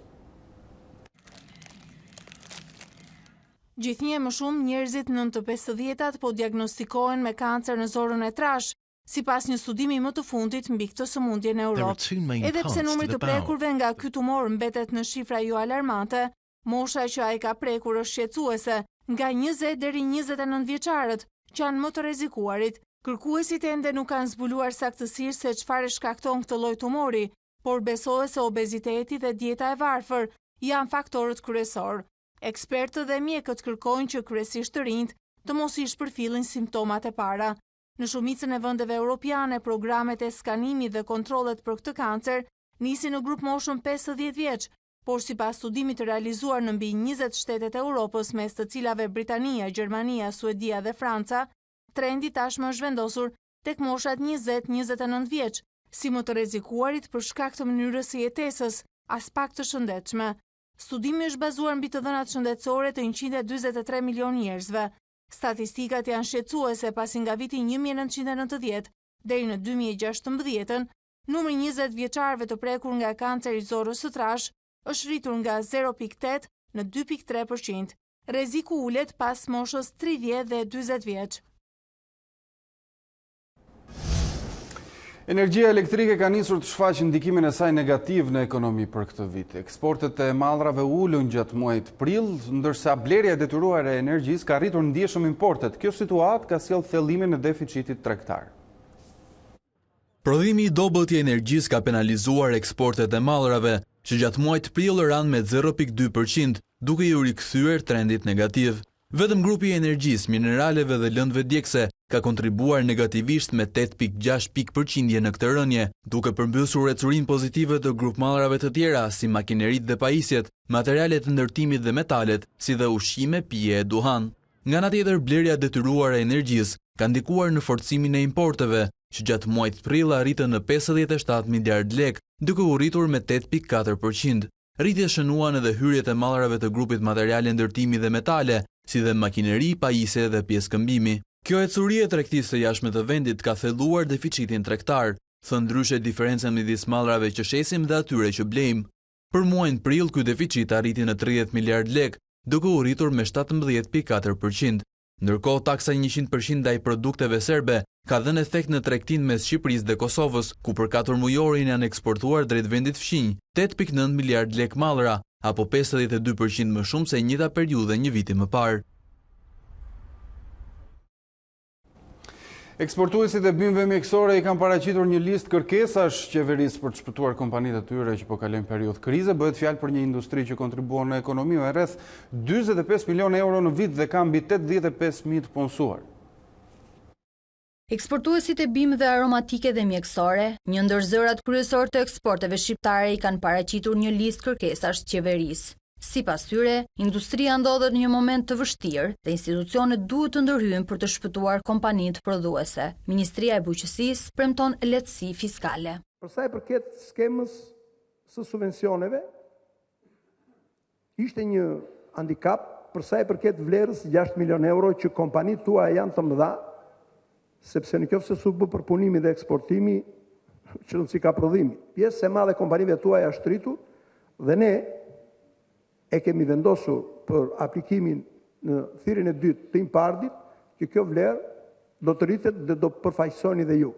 Gjithnjë më shumë njerëzit nën të 50-tat po diagnostikohen me kancer në zorën e trash, sipas një studimi më të fundit mbi këtë sëmundje në Europë. Edhe pse numri të prekurve nga ky tumor mbetet në shifra jo alarmante, mosha që ai ka prekur është shqetësuese, nga 20 deri 29 vjeçarët, që janë më të rrezikuarit. Kërkuesit ende nuk kanë zbuluar saktësisht se çfarë shkakton këtë lloj tumori, por besohet se obeziteti dhe dieta e varfër janë faktorët kryesor. Ekspertët dhe mjekët kërkojnë që kryesisht të rinjt të mos i shpërfillin simptomat e para. Në shumicën e vendeve europiane, programet e skanimit dhe kontrollet për këtë kancer nisin në grup moshën 50 vjeç, por sipas studimit të realizuar në mbi 20 shtetet e Europës, mes të cilave Britania, Gjermania, Suedia dhe Franca, trendi tashmë është vendosur tek moshat 20-29 vjeç, si më të rrezikuarit për shkak të mënyrës së jetesës, as pak të shëndetshme. Studimi është bazuar mbi të dhënat shëndetësore të 143 milion njerëzve. Statistikat janë shqetësuese pasi nga viti 1990 deri në 2016, numri 20 vjeçarëve të prekur nga kanceri i zorrës së trash është rritur nga 0.8 në 2.3%. Rreziku ulet pas moshës 30 dhe 40 vjeç. Energjia elektrike ka nisur të shfaqë ndikimin e saj negativ në ekonomi për këtë vit. Eksportet e mallrave ulën gjatë muajit prill, ndërsa blerja e detyruar e energjisë ka rritur ndjeshëm importet. Kjo situatë ka sjellë thellimin e deficitit tregtar. Prodhimi i dobët i energjisë ka penalizuar eksportet e mallrave, që gjatë muajit prill ranë me 0.2%, duke i rikthyer trendit negativ. Vetëm grupi i energjisë, mineraleve dhe lëndëve djegëse ka kontribuar negativisht me 8.6% në këtë rënje, duke përmbysur ecurinë pozitive të grup mallrave të tjera si makineritë dhe pajisjet, materialet të ndërtimit dhe metalet, si dhe ushqime, pije e duhan. Nga ana tjetër, blerja detyruar e energjisë ka ndikuar në forcimin e importeve, që gjatë muajit prill arritën në 57 miliard lek, duke u rritur me 8.4%. Rritje shënuan edhe hyrjet e mallrave të grupit materiale ndërtimi dhe metale, si dhe makineri, pajisje dhe pjeskëmbimi. Kjo ecuri e tregtisë së jashtme të vendit ka thelluar deficitin tregtar, thënë ndryshe diferencën midis mallrave që shesim dhe atyre që blejmë. Për muajin prill ky deficit arriti në 30 miliard lek, duke u rritur me 17.4%. Ndërkohë taksa 100% ndaj produkteve serbe ka dhënë efekt në tregtinë mes Shqipërisë dhe Kosovës, ku për 4 mujorin janë eksportuar drejt vendit fqinj 8.9 miliard lek mallra, apo 52% më shumë se njëjta periudhë një viti më parë. Eksportuesit e bimëve mjekësore i kanë paraqitur një listë kërkesash qeverisë për të shpëtuar kompanitë e tyre që po kalojnë periudhë krize. Bëhet fjalë për një industri që kontribuon në ekonomi me rreth 45 milion euro në vit dhe ka mbi 85.000 të punësuar. Eksportuesit e bimë dhe aromatike dhe mjekësore, një ndër zërat kryesor të eksporteve shqiptare i kanë paraqitur një listë kërkesash qeverisë. Sipas tyre, industria ndodhet në një moment të vështirë dhe institucionet duhet të ndërhyjnë për të shpëtuar kompanitë prodhuese. Ministria e Bujqësisë premton lehtësi fiskale. Për sa i përket skemës së subvencioneve, ishte një handicap për sa i përket vlerës 6 milion euro që kompanitë tuaja janë të mëdha, sepse në qoftë se su bë përpunimi dhe eksportimi, që si ka prodhimi. Pjesë e madhe kompanive tuaja shtritu dhe ne e kemi vendosur për aplikimin në thirrjen e dytë të impardit, që kjo vlerë do të rritet dhe do përfaqësoni dhe ju.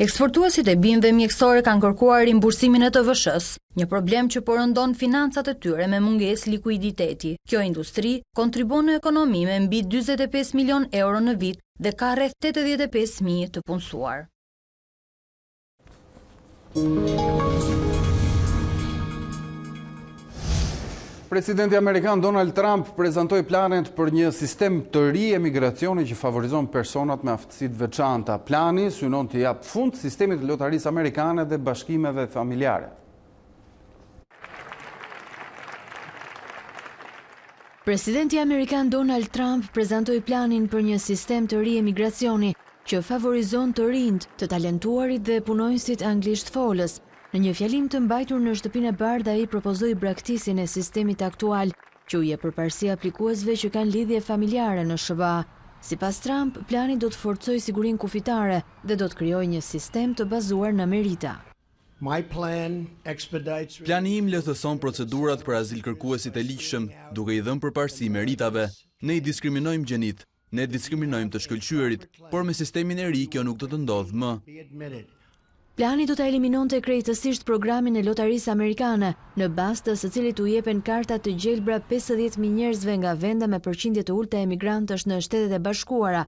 Eksportuesit e bimëve mjekësore kanë kërkuar rimbursimin e TVSH-s, një problem që përëndon financat e tyre me mungesë likuiditeti. Kjo industri kontribon në ekonomi me mbi 45 milion euro në vit dhe ka rreth 85.000 të punësuar. Presidenti Amerikan Donald Trump prezantoi planet për një sistem të ri emigracioni që favorizon personat me aftësitë veçanta. Plani synon të jap fund sistemit të lotarisë amerikane dhe bashkimeve familjare. Presidenti Amerikan Donald Trump prezantoi planin për një sistem të ri emigracioni që favorizon të rinjt, të talentuarit dhe punonjësit anglisht folës. Në një fjalim të mbajtur në shtëpinë e bardhë, ai propozoi braktisjen e sistemit aktual, që u jep përparësi aplikuesve që kanë lidhje familjare në SBA. Sipas Trump, plani do të forcojë sigurinë kufitare dhe do të krijojë një sistem të bazuar në merita. Plani im lehtëson procedurat për azil kërkuesit e ligjshëm, duke i dhënë përparësi meritave. Ne i diskriminojmë gjenit, ne diskriminojmë të shkëlqyerit, por me sistemin e ri kjo nuk do të ndodhë më. Plani do të eliminonte krejtësisht programin e lotarisë amerikane, në bazë të së cilit u jepen karta të gjelbra 50.000 njerëzve nga vende me përqindje të ulët e emigrantësh në Shtetet e Bashkuara.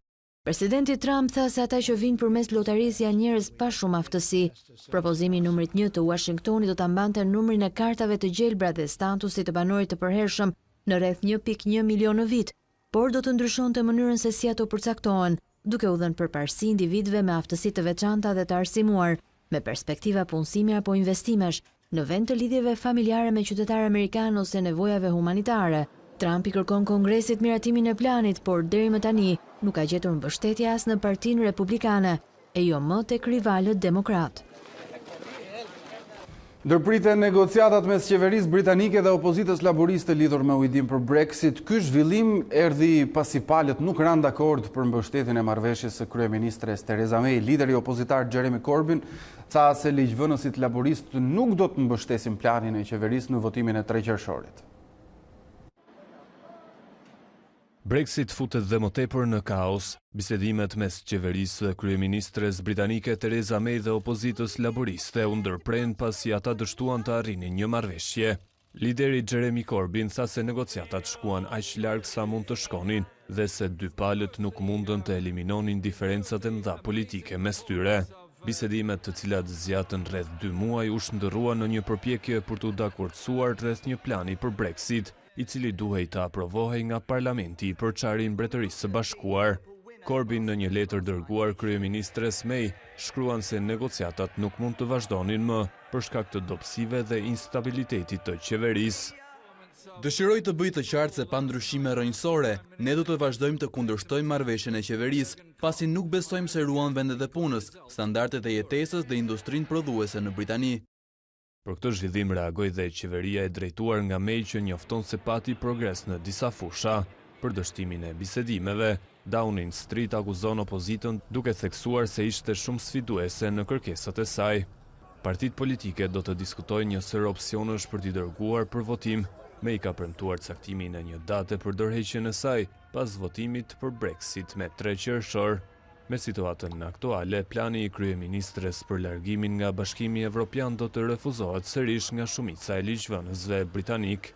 Presidenti Trump tha se ata që vinë përmes lotarisë janë njerëz pa shumë aftësi. Propozimi numrit 1 të Washingtonit do ta mbante numrin e kartave të gjelbra dhe statusit të banorit të përhershëm në rreth 1.1 milion në vit, por do të ndryshonte mënyrën se si ato përcaktohen, duke u dhënë përparësi individëve me aftësi të veçanta dhe të arsimuar, me perspektiva punësimi apo investimesh, në vend të lidhjeve familjare me qytetarë amerikanë ose nevojave humanitare. Trump i kërkon Kongresit miratimin e planit, por deri më tani nuk ka gjetur mbështetje as në Partinë Republikane, e jo më tek rivalët demokrat. Ndërpriten negociatat mes qeverisë britanike dhe opozitës laboriste lidhur me ujdim për Brexit. Ky zhvillim erdhi pasi palët nuk ranë dakord për mbështetjen e marrëveshjes së kryeministres Theresa May. Lideri opozitar Jeremy Corbyn tha se ligjvënësit laboristë nuk do të mbështesin planin e qeverisë në votimin e 3 qershorit. Brexit futet dhe më tepër në kaos. Bisedimet mes qeverisë dhe kryeministres britanike Theresa May dhe opozitës laboriste u ndërpren pasi ata dështuan të arrinin një marrëveshje. Lideri Jeremy Corbyn tha se negociatat shkuan aq larg sa mund të shkonin dhe se dy palët nuk mundën të eliminonin diferencat e mëdha politike mes tyre. Bisedimet, të cilat zjatën rreth 2 muaj, u shndërruan në një përpjekje për të dakordsuar rreth një plani për Brexit, i cili duhej të aprovohej nga parlamenti për çarin Mbretërisë së Bashkuar. Corbyn në një letër dërguar kryeministres May shkruan se negociatat nuk mund të vazhdonin më për shkak të dobësive dhe instabilitetit të qeverisë. Dëshiroj të bëj të qartë se pa ndryshime rrënjësore, ne do të vazhdojmë të kundërshtojmë marrëveshjen e qeverisë, pasi nuk besojmë se ruan vendet e punës, standardet e jetesës dhe industrinë prodhuese në Britani. Për këtë zhvillim reagoi dhe qeveria e drejtuar nga May që njofton se pati progres në disa fusha. Për dështimin e bisedimeve, Downing Street akuzon opozitën duke theksuar se ishte shumë sfiduese në kërkesat e saj. Partitë politike do të diskutojnë një sër opsionesh për t'i dërguar për votim. May ka premtuar caktimin e një date për dorëheqjen e saj pas votimit për Brexit me 3 qershor. Me situatën aktuale, plani i kryeministres për largimin nga Bashkimi Evropian do të refuzohet sërish nga shumica e ligjvënësve britanik.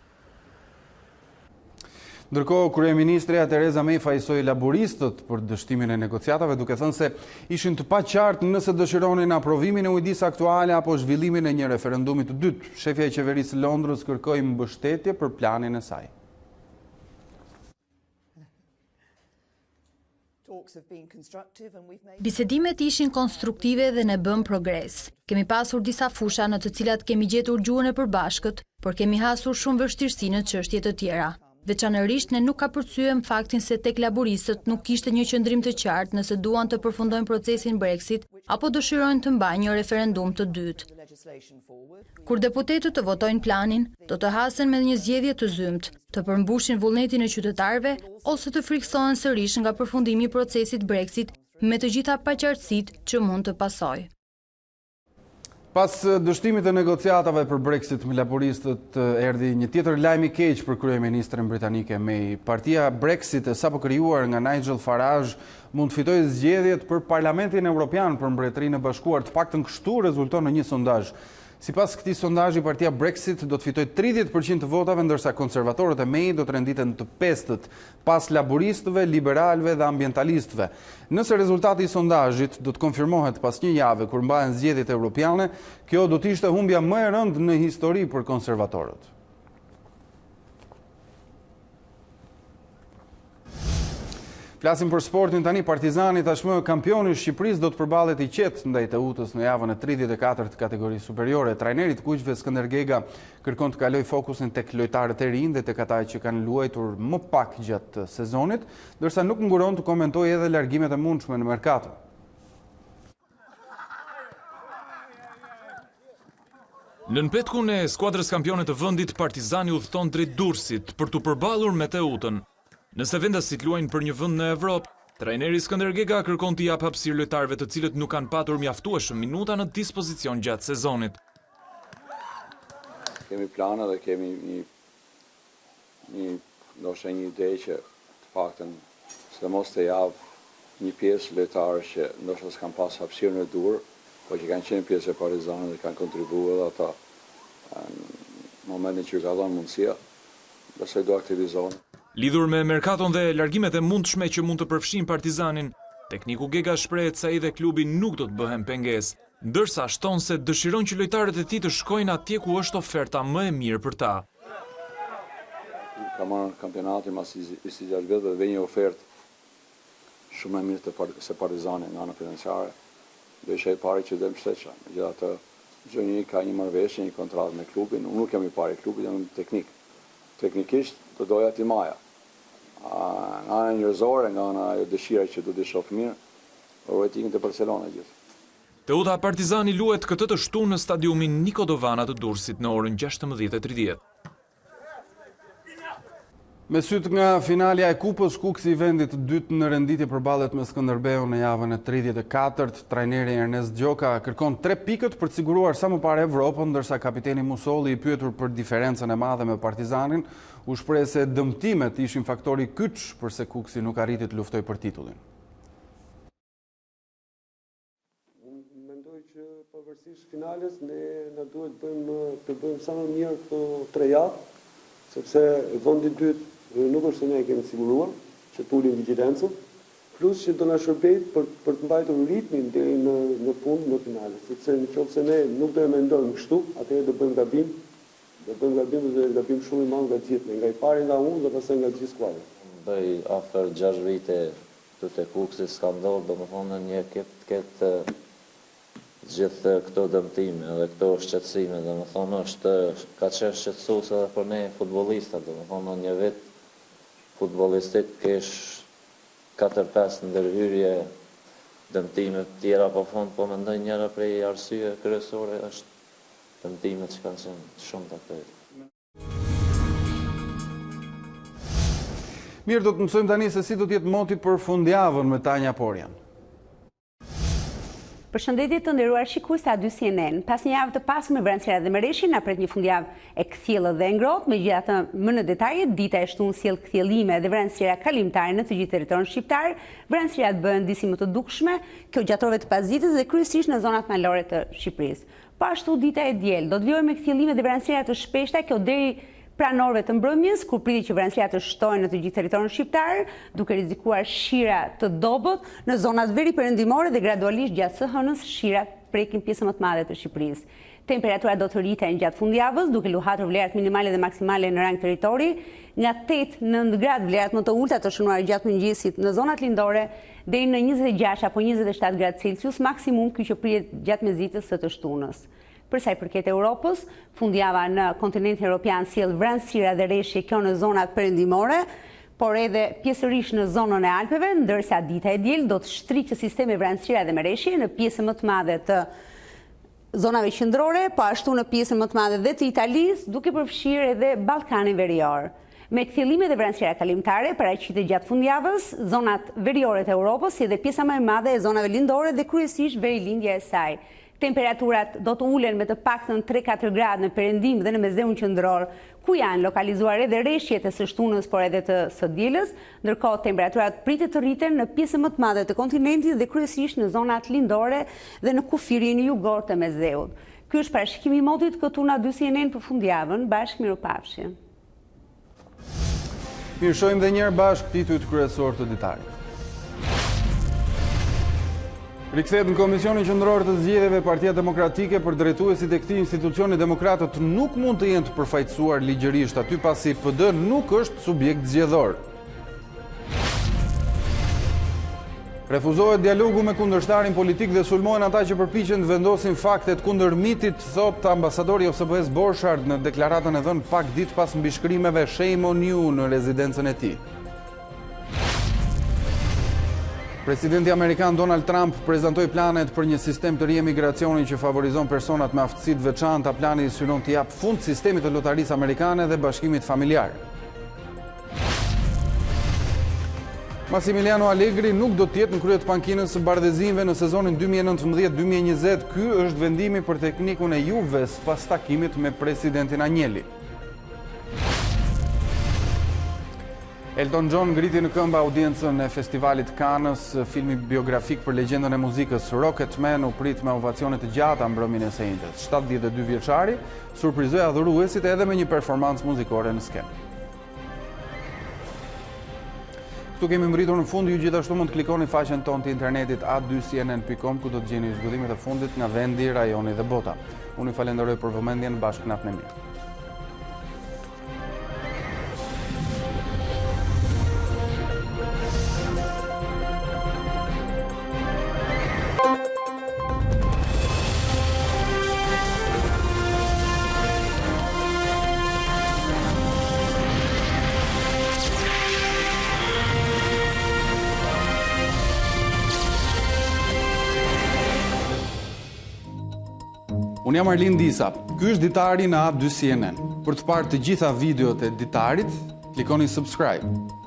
Ndërkohë, kryeministreja Theresa May fajsoi laboristët për dështimin e negociatave, duke thënë se ishin të paqartë nëse dëshironin aprovimin e ujdisë aktuale apo zhvillimin e një referendumi të dytë. Shefja e qeverisë së Londrës kërkoi mbështetje për planin e saj. Bisedimet ishin konstruktive dhe ne bëm progres. Kemi pasur disa fusha në të cilat kemi gjetur gjuhën e përbashkët, por kemi hasur shumë vështirësi në çështje të tjera. Veçanërisht ne nuk kapërcyem faktin se tek laboristët nuk kishte një qëndrim të qartë nëse duan të përfundojnë procesin Brexit apo dëshirojnë të mbajnë një referendum të dytë. Kur deputetët të votojnë planin, do të hasen me një zgjedhje të zymt, të përmbushin vullnetin e qytetarëve ose të friksohen sërish nga përfundimi i procesit Brexit me të gjitha paqartësitë që mund të pasojë. Pas dështimit të negociatave për Brexit me laboristët, erdhi një tjetër lajm i keq për kryeministren britanike May. Partia Brexit e sapo krijuar nga Nigel Farage mund të fitojë zgjedhjet për Parlamentin Evropian për Mbretërinë e Bashkuar, të paktën kështu rezulton në një sondazh. Sipas këtij sondazhi, partia Brexit do të fitojë 30% të votave, ndërsa konservatorët e May do të renditen të pestët pas laboristëve, liberalëve dhe ambientalistëve. Nëse rezultati i sondazhit do të konfirmohet pas një jave kur mbahen zgjedhjet evropiane, kjo do të ishte humbja më e rëndë në histori për konservatorët. Flasim për sportin tani. Partizani tashmë kampioni i Shqipërisë do të përballet i qetë ndaj Teutës në javën e 34 të kategorisë superiore. Trajneri i kuqve Skënder Gega kërkon të kalojë fokusin tek lojtarët e rinj dhe tek ata që kanë luajtur më pak gjatë sezonit, ndërsa nuk nguron të komentojë edhe largimet e mundshme në merkato. Nën petkun e skuadrës kampionet të vendit, Partizani udhëton drejt Durrësit për të përballur me Teutën. Nëse vendasit luajnë për një vend në Evropë, trajneri Skënder Gega kërkon të jap hapësirë lojtarëve të cilët nuk kanë patur mjaftueshëm minuta në dispozicion gjatë sezonit. Kemi plana dhe kemi ndoshta një ide që të paktën sidomos të javë një pjesë lojtarë që ndoshta s'kan pas hapësirën e duhur, po që kanë qenë pjesë e Partizanit dhe kanë kontribuar edhe ata në momentin që ka dhënë mundësia, besoj do aktivizohen. Lidhur me merkaton dhe largimet e mundshme që mund të përfshin Partizanin, tekniku Gega shprehet se ai dhe klubi nuk do të bëhen pengesë, ndërsa shton se dëshiron që lojtarët e tij të shkojnë atje ku është oferta më e mirë për ta. Ka marrë kampionatin mas 26 vjetëve dhe një ofertë shumë e mirë se Partizani nga ana financiare. Do isha i pari që do mbështetesha. Megjithatë, çdo njeri ka një marrëveshje, një kontratë me klubin. Unë nuk jam i pari klubit, jam teknik. Teknikisht do doja ti maja. Nga ana njerëzore, nga ana ajo dëshira që do të shoh mirë, rojtikin të Barcelona gjithë. Teuta Partizani luhet këtë të shtunë në stadiumin Niko Dovana të Durrësit në orën 16:30. Me sytë nga finalja e kupës, Kuksi i vendit dytë në renditje përballet me Skënderbeu në javën e 34. Trajneri Ernest Gjoka kërkon 3 pikët për të siguruar sa më parë Evropën, ndërsa kapiteni Musolli, i pyetur për diferencën e madhe me Partizanin, u shpreh se dëmtimet ishin faktori kyç përse Kuksi nuk arriti të luftojë për titullin. Unë mendoj që pavarësisht finales ne na duhet të bëjmë sa më mirë këto 3 javë, sepse vendi i dytë nuk është se ne kemi siguruar që të ulim vigjilencën, plus që do na shërbejt për të mbajtur ritmin deri në fund në finale, sepse nëse ne nuk do e mendojmë kështu, atëherë do bëjmë gabim, dhe gabim shumë i madh nga gjithë, nga i pari nga unë dhe pastaj nga gjithë skuadra. Bëj afër 6 vite të te Kuksi s'ka ndodhur, domethënë një këtë gjithë këto dëmtime dhe këto shqetësime, domethënë ka qenë shqetësuese edhe për ne futbollistat, domethënë një vit futbollistik kesh 4-5 ndërhyrje, dëmtime të tjera pa fund, po mendoj njëra prej arsye kryesore është dëmtimet që kanë qenë shumë të aktuale. Mirë, do të mësojmë tani se si do të jetë moti për fundjavën me Tanja Porjan. Përshëndetje të nderuar shikues të A2 CNN. Pas një javë të pasur me vranësira dhe Mereshi, na pret një fundjavë e kthjellë dhe ngrohtë, megjithatë më në detaje, dita e shtunë sjell kthjellime dhe vranësira kalimtare në të gjithë territorin shqiptar. Vranësirat bëhen disi më të dukshme, kjo gjatë orëve të pasdites dhe kryesisht në zonat malore të Shqipërisë. Po ashtu dita e diel do të vijojë me kthjellime dhe vranësira të shpeshta, kjo deri pranë orëve të mbrëmjes, kur priti që vranësirat të shtohen në të gjithë territorin shqiptar, duke rrezikuar shira të dobët në zonat veri perëndimore dhe gradualisht gjatë së hënës shirat prekin pjesën më të madhe të Shqipërisë. Temperaturat do të rriten gjatë fundjavës, duke luhatur vlerat minimale dhe maksimale në rang territori, nga 8-9 gradë vlerat më të ulta të shënuar gjatë mëngjesit në zonat lindore, deri në 26 apo 27 gradë Celsius maksimum, ky që pritet gjatë mesditës së të shtunës. Për sa i përket Europës, fundjava në kontinentin evropian sjell vranësira dhe rreshje, kjo në zonat perëndimore, por edhe pjesërisht në zonën e Alpeve, ndërsa dita e diel do të shtriqë sistemi vranësira dhe merreshje në pjesën më të madhe të zonave qendrore, po ashtu në pjesën më të madhe dhe të Italisë, duke përfshirë edhe Ballkanin verior. Me kthjellime dhe vranësira kalimtare paraqitet gjatë fundjavës zonat veriore të Europës, si edhe pjesa më e madhe e zonave lindore dhe kryesisht verilindja e saj. Temperaturat do të ulen me të paktën 3-4 gradë në perëndim dhe në mesdheun qendror, ku janë lokalizuar edhe rreshjet e së shtunës por edhe të së dielës, ndërkohë temperaturat pritet të rriten në pjesën më të madhe të kontinentit dhe kryesisht në zonat lindore dhe në kufirin jugor të mesdheut. Ky është parashikimi i modit këtu në A2CNN për fundjavën. Bashkë mirupafshim. Mirë, shohim dhe njërë bashkë titujt kryesor të ditarit. Rikthehet në Komisionin Qendror të Zgjedhjeve Partia Demokratike për drejtuesit e këtij institucioni demokratët nuk mund të jenë të përfaqësuar ligjërisht aty pasi PD nuk është subjekt zgjedhor. Refuzohet dialogu me kundërshtarin politik dhe sulmohen ata që përpiqen të vendosin faktet kundër mitit, thot ambasadori OSBE-s Borshard në deklaratën e dhënë pak ditë pas mbishkrimeve Shame on you në rezidencën e tij. Presidenti Amerikan Donald Trump prezantoi planet për një sistem të ri emigracioni që favorizon personat me aftësi të veçanta. Plani synon të jap fund sistemit të lotarisë amerikane dhe bashkimit familjar. Massimiliano Allegri nuk do të jetë në krye të pankinës së bardhëzimeve në sezonin 2019-2020. Ky është vendimi për teknikun e Juves pas takimit me presidentin Agnelli. Elton John ngriti në këmbë audiencën e festivalit Cannes, filmi biografik për legjendën e muzikës Rocketman u prit me ovacione të gjata mbrëmjen e së njëjtës. 72 vjeçari surprizoi adhuruesit edhe me një performancë muzikore në skenë. Këtu kemi mbritur në fund, ju gjithashtu mund të klikoni faqen tonë të internetit a2cnn.com ku do të gjeni zhvillimet e fundit nga vendi, rajoni dhe bota. Unë ju falenderoj për vëmendjen, bashkë natën e mirë. Unë jam Arlin Disa, ky është Ditari në A2CNN. Për të parë të gjitha videot e Ditarit, klikoni subscribe.